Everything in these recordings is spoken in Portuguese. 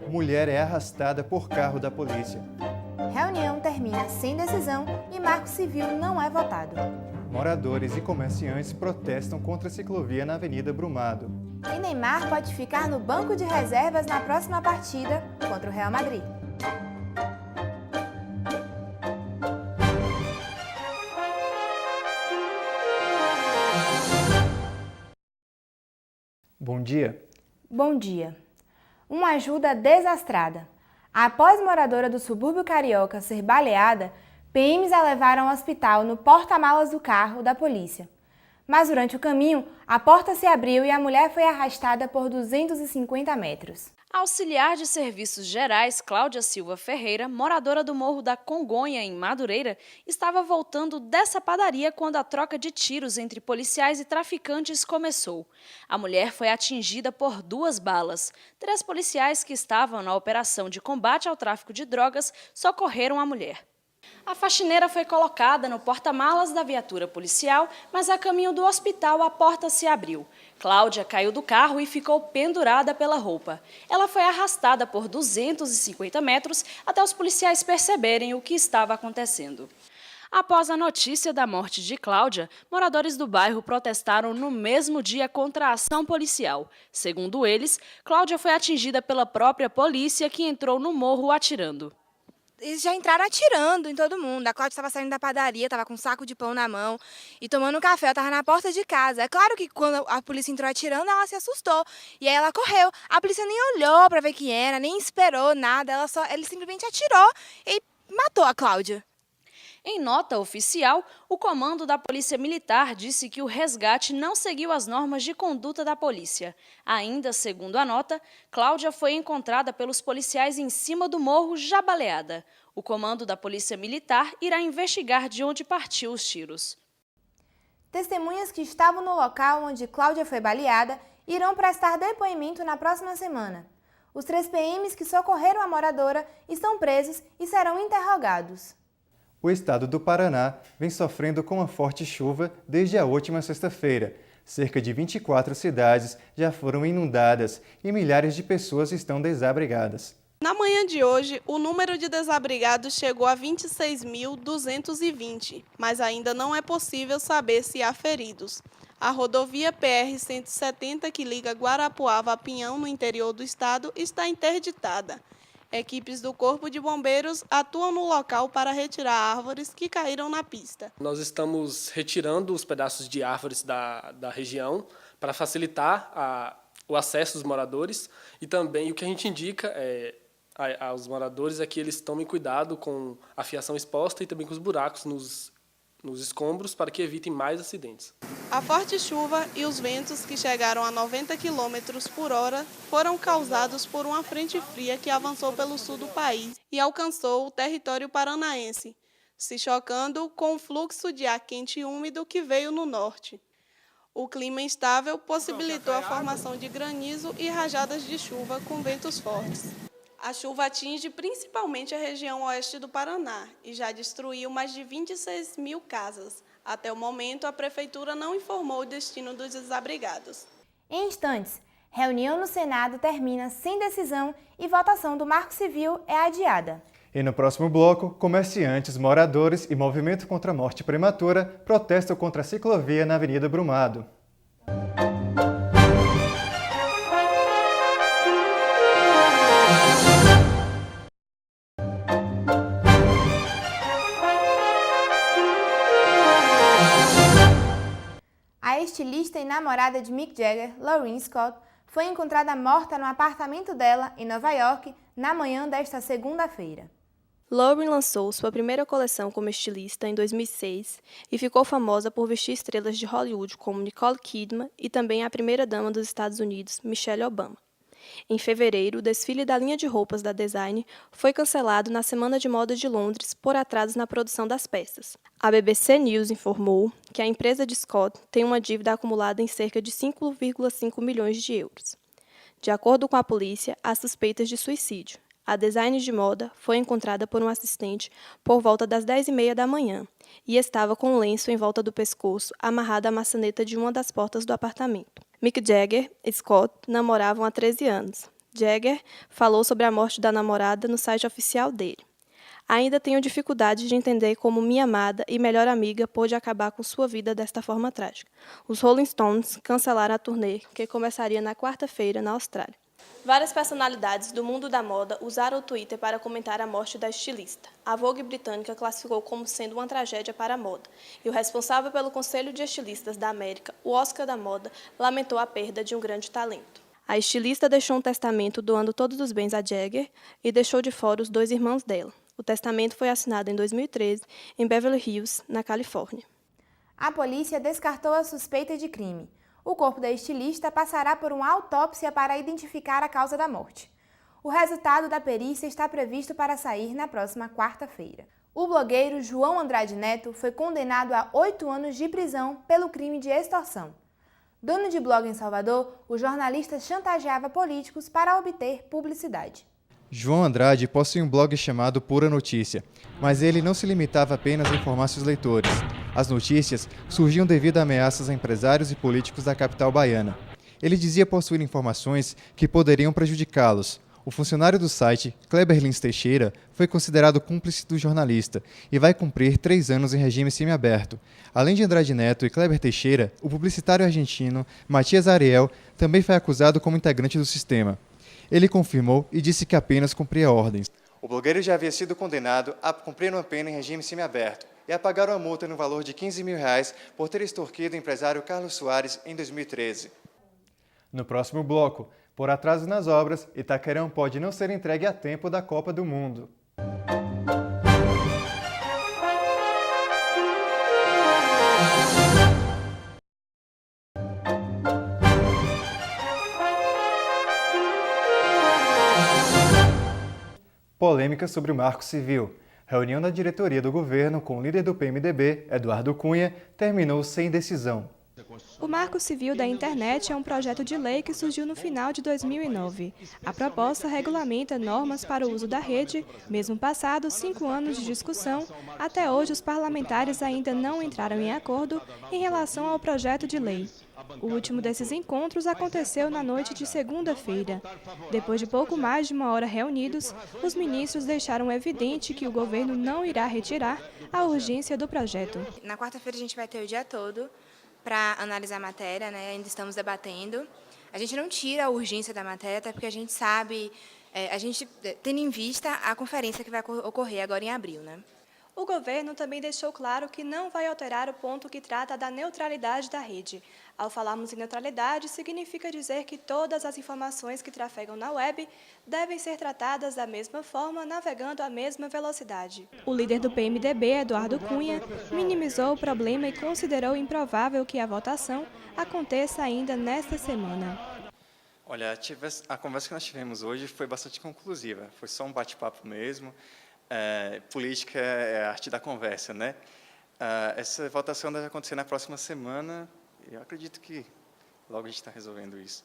Mulher é arrastada por carro da polícia. Reunião termina sem decisão e marco civil não é votado. Moradores e comerciantes protestam contra a ciclovia na Avenida Brumado. E Neymar pode ficar no banco de reservas na próxima partida contra o Real Madrid. Bom dia. Bom dia. Uma ajuda desastrada. Após moradora do subúrbio carioca ser baleada, PMs a levaram ao hospital no porta-malas do carro da polícia. Mas durante o caminho, a porta se abriu e a mulher foi arrastada por 250 metros. A auxiliar de serviços gerais, Cláudia Silva Ferreira, moradora do Morro da Congonha, em Madureira, estava voltando dessa padaria quando a troca de tiros entre policiais e traficantes começou. A mulher foi atingida por 2 balas. 3 policiais que estavam na operação de combate ao tráfico de drogas socorreram a mulher. A faxineira foi colocada no porta-malas da viatura policial, mas a caminho do hospital a porta se abriu. Cláudia caiu do carro e ficou pendurada pela roupa. Ela foi arrastada por 250 metros até os policiais perceberem o que estava acontecendo. Após a notícia da morte de Cláudia, moradores do bairro protestaram no mesmo dia contra a ação policial. Segundo eles, Cláudia foi atingida pela própria polícia que entrou no morro atirando. Eles já entraram atirando em todo mundo. A Cláudia estava saindo da padaria, estava com um saco de pão na mão e tomando um café. Ela estava na porta de casa. É claro que quando a polícia entrou atirando, ela se assustou. E aí ela correu. A polícia nem olhou para ver quem era, nem esperou nada. Ele simplesmente atirou e matou a Cláudia. Em nota oficial, o comando da Polícia Militar disse que o resgate não seguiu as normas de conduta da polícia. Ainda segundo a nota, Cláudia foi encontrada pelos policiais em cima do morro já baleada. O comando da Polícia Militar irá investigar de onde partiu os tiros. Testemunhas que estavam no local onde Cláudia foi baleada irão prestar depoimento na próxima semana. Os 3 PMs que socorreram a moradora estão presos e serão interrogados. O estado do Paraná vem sofrendo com uma forte chuva desde a última sexta-feira. Cerca de 24 cidades já foram inundadas e milhares de pessoas estão desabrigadas. Na manhã de hoje, o número de desabrigados chegou a 26.220, mas ainda não é possível saber se há feridos. A rodovia PR-170, que liga Guarapuava a Pinhão, no interior do estado, está interditada. Equipes do Corpo de Bombeiros atuam no local para retirar árvores que caíram na pista. Nós estamos retirando os pedaços de árvores da região para facilitar o acesso dos moradores e também o que a gente indica aos moradores é que eles tomem cuidado com a fiação exposta e também com os buracos nos escombros para que evitem mais acidentes. A forte chuva e os ventos, que chegaram a 90 km por hora, foram causados por uma frente fria que avançou pelo sul do país e alcançou o território paranaense, se chocando com o fluxo de ar quente e úmido que veio no norte. O clima instável possibilitou a formação de granizo e rajadas de chuva com ventos fortes. A chuva atinge principalmente a região oeste do Paraná e já destruiu mais de 26 mil casas. Até o momento, a Prefeitura não informou o destino dos desabrigados. Em instantes, reunião no Senado termina sem decisão e votação do Marco Civil é adiada. E no próximo bloco, comerciantes, moradores e movimento contra a morte prematura protestam contra a ciclovia na Avenida Brumado. A estilista e namorada de Mick Jagger, Lauren Scott, foi encontrada morta no apartamento dela, em Nova York, na manhã desta segunda-feira. Lauren lançou sua primeira coleção como estilista em 2006 e ficou famosa por vestir estrelas de Hollywood como Nicole Kidman e também a primeira-dama dos Estados Unidos, Michelle Obama. Em fevereiro, o desfile da linha de roupas da design foi cancelado na Semana de Moda de Londres por atrasos na produção das peças. A BBC News informou que a empresa de Scott tem uma dívida acumulada em cerca de 5,5 milhões de euros. De acordo com a polícia, há suspeitas de suicídio. A designer de moda foi encontrada por um assistente por volta das 10h30 da manhã e estava com um lenço em volta do pescoço amarrado à maçaneta de uma das portas do apartamento. Mick Jagger e Scott namoravam há 13 anos. Jagger falou sobre a morte da namorada no site oficial dele. Ainda tenho dificuldade de entender como minha amada e melhor amiga pôde acabar com sua vida desta forma trágica. Os Rolling Stones cancelaram a turnê, que começaria na quarta-feira na Austrália. Várias personalidades do mundo da moda usaram o Twitter para comentar a morte da estilista. A Vogue britânica classificou como sendo uma tragédia para a moda, e o responsável pelo Conselho de Estilistas da América, o Oscar da Moda, lamentou a perda de um grande talento. A estilista deixou um testamento doando todos os bens a Jagger e deixou de fora os 2 irmãos dela. O testamento foi assinado em 2013 em Beverly Hills, na Califórnia. A polícia descartou a suspeita de crime. O corpo da estilista passará por uma autópsia para identificar a causa da morte. O resultado da perícia está previsto para sair na próxima quarta-feira. O blogueiro João Andrade Neto foi condenado a 8 anos de prisão pelo crime de extorsão. Dono de blog em Salvador, o jornalista chantageava políticos para obter publicidade. João Andrade possui um blog chamado Pura Notícia, mas ele não se limitava apenas a informar seus leitores. As notícias surgiam devido a ameaças a empresários e políticos da capital baiana. Ele dizia possuir informações que poderiam prejudicá-los. O funcionário do site, Kleber Lins Teixeira, foi considerado cúmplice do jornalista e vai cumprir 3 anos em regime semiaberto. Além de Andrade Neto e Kleber Teixeira, o publicitário argentino Matias Ariel também foi acusado como integrante do sistema. Ele confirmou e disse que apenas cumpria ordens. O blogueiro já havia sido condenado a cumprir uma pena em regime semiaberto e a pagar uma multa no valor de R$15 mil por ter extorquido o empresário Carlos Soares em 2013. No próximo bloco, por atraso nas obras, Itaquerão pode não ser entregue a tempo da Copa do Mundo. Polêmica sobre o Marco Civil. Reunião da diretoria do governo com o líder do PMDB, Eduardo Cunha, terminou sem decisão. O Marco Civil da Internet é um projeto de lei que surgiu no final de 2009. A proposta regulamenta normas para o uso da rede. Mesmo passados 5 anos de discussão, até hoje os parlamentares ainda não entraram em acordo em relação ao projeto de lei. O último desses encontros aconteceu na noite de segunda-feira. Depois de pouco mais de 1 hora reunidos, os ministros deixaram evidente que o governo não irá retirar a urgência do projeto. Na quarta-feira a gente vai ter o dia todo para analisar a matéria, né? Ainda estamos debatendo. A gente não tira a urgência da matéria, até porque a gente sabe, a gente tendo em vista a conferência que vai ocorrer agora em abril, né? O governo também deixou claro que não vai alterar o ponto que trata da neutralidade da rede. Ao falarmos em neutralidade, significa dizer que todas as informações que trafegam na web devem ser tratadas da mesma forma, navegando à mesma velocidade. O líder do PMDB, Eduardo Cunha, minimizou o problema e considerou improvável que a votação aconteça ainda nesta semana. Olha, a conversa que nós tivemos hoje foi bastante conclusiva. Foi só um bate-papo mesmo. Política é a arte da conversa, né? Essa votação deve acontecer na próxima semana. Eu acredito que logo a gente está resolvendo isso.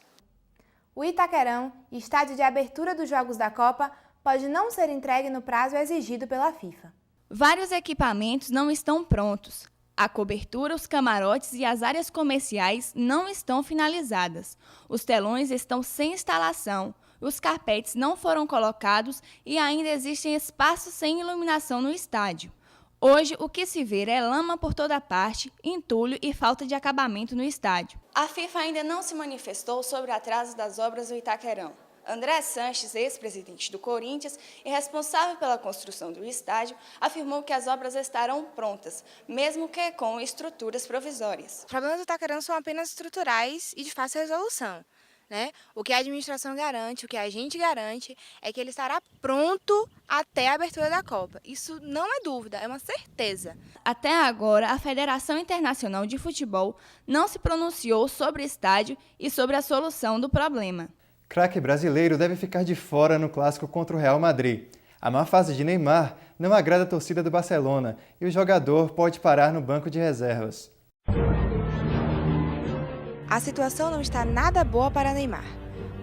O Itaquerão, estádio de abertura dos Jogos da Copa, pode não ser entregue no prazo exigido pela FIFA. Vários equipamentos não estão prontos. A cobertura, os camarotes e as áreas comerciais não estão finalizadas. Os telões estão sem instalação. Os carpetes não foram colocados e ainda existem espaços sem iluminação no estádio. Hoje, o que se vê é lama por toda parte, entulho e falta de acabamento no estádio. A FIFA ainda não se manifestou sobre o atraso das obras do Itaquerão. André Sanches, ex-presidente do Corinthians e responsável pela construção do estádio, afirmou que as obras estarão prontas, mesmo que com estruturas provisórias. Os problemas do Itaquerão são apenas estruturais e de fácil resolução, né? O que a administração garante, o que a gente garante, é que ele estará pronto até a abertura da Copa. Isso não é dúvida, é uma certeza. Até agora, a Federação Internacional de Futebol não se pronunciou sobre o estádio e sobre a solução do problema. Craque brasileiro deve ficar de fora no clássico contra o Real Madrid. A má fase de Neymar não agrada a torcida do Barcelona e o jogador pode parar no banco de reservas. A situação não está nada boa para Neymar.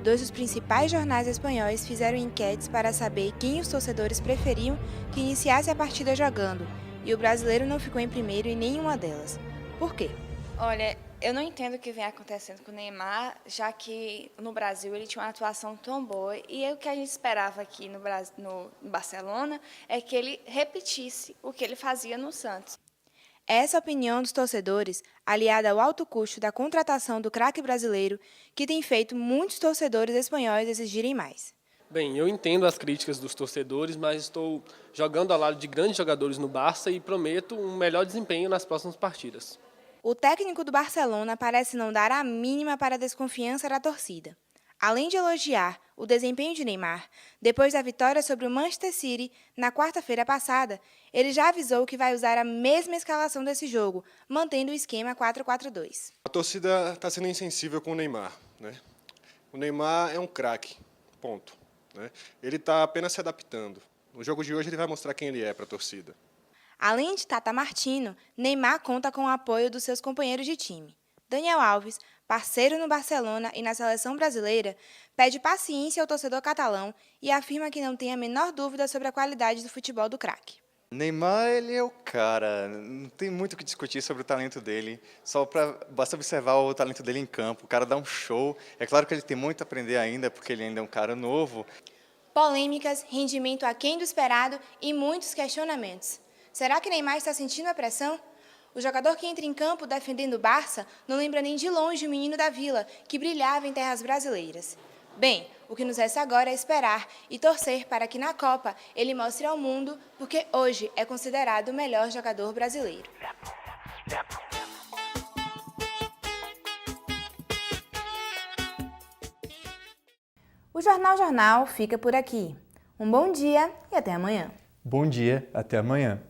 2 dos principais jornais espanhóis fizeram enquetes para saber quem os torcedores preferiam que iniciasse a partida jogando, e o brasileiro não ficou em primeiro em nenhuma delas. Por quê? Olha, Eu não entendo o que vem acontecendo com o Neymar, já que no Brasil ele tinha uma atuação tão boa e o que a gente esperava aqui no Barcelona é que ele repetisse o que ele fazia no Santos. Essa opinião dos torcedores, aliada ao alto custo da contratação do craque brasileiro, que tem feito muitos torcedores espanhóis exigirem mais. Bem, eu entendo as críticas dos torcedores, mas estou jogando ao lado de grandes jogadores no Barça e prometo um melhor desempenho nas próximas partidas. O técnico do Barcelona parece não dar a mínima para a desconfiança da torcida. Além de elogiar o desempenho de Neymar, depois da vitória sobre o Manchester City na quarta-feira passada, ele já avisou que vai usar a mesma escalação desse jogo, mantendo o esquema 4-4-2. A torcida está sendo insensível com o Neymar, né? O Neymar é um craque, ponto, né? Ele está apenas se adaptando. No jogo de hoje ele vai mostrar quem ele é para a torcida. Além de Tata Martino, Neymar conta com o apoio dos seus companheiros de time. Daniel Alves, parceiro no Barcelona e na seleção brasileira, pede paciência ao torcedor catalão e afirma que não tem a menor dúvida sobre a qualidade do futebol do craque. Neymar, ele é o cara, não tem muito o que discutir sobre o talento dele, basta observar o talento dele em campo, o cara dá um show. É claro que ele tem muito a aprender ainda, porque ele ainda é um cara novo. Polêmicas, rendimento aquém do esperado e muitos questionamentos. Será que Neymar está sentindo a pressão? O jogador que entra em campo defendendo o Barça não lembra nem de longe o menino da Vila, que brilhava em terras brasileiras. Bem, o que nos resta agora é esperar e torcer para que na Copa ele mostre ao mundo porque hoje é considerado o melhor jogador brasileiro. O Jornal fica por aqui. Um bom dia e até amanhã. Bom dia, até amanhã.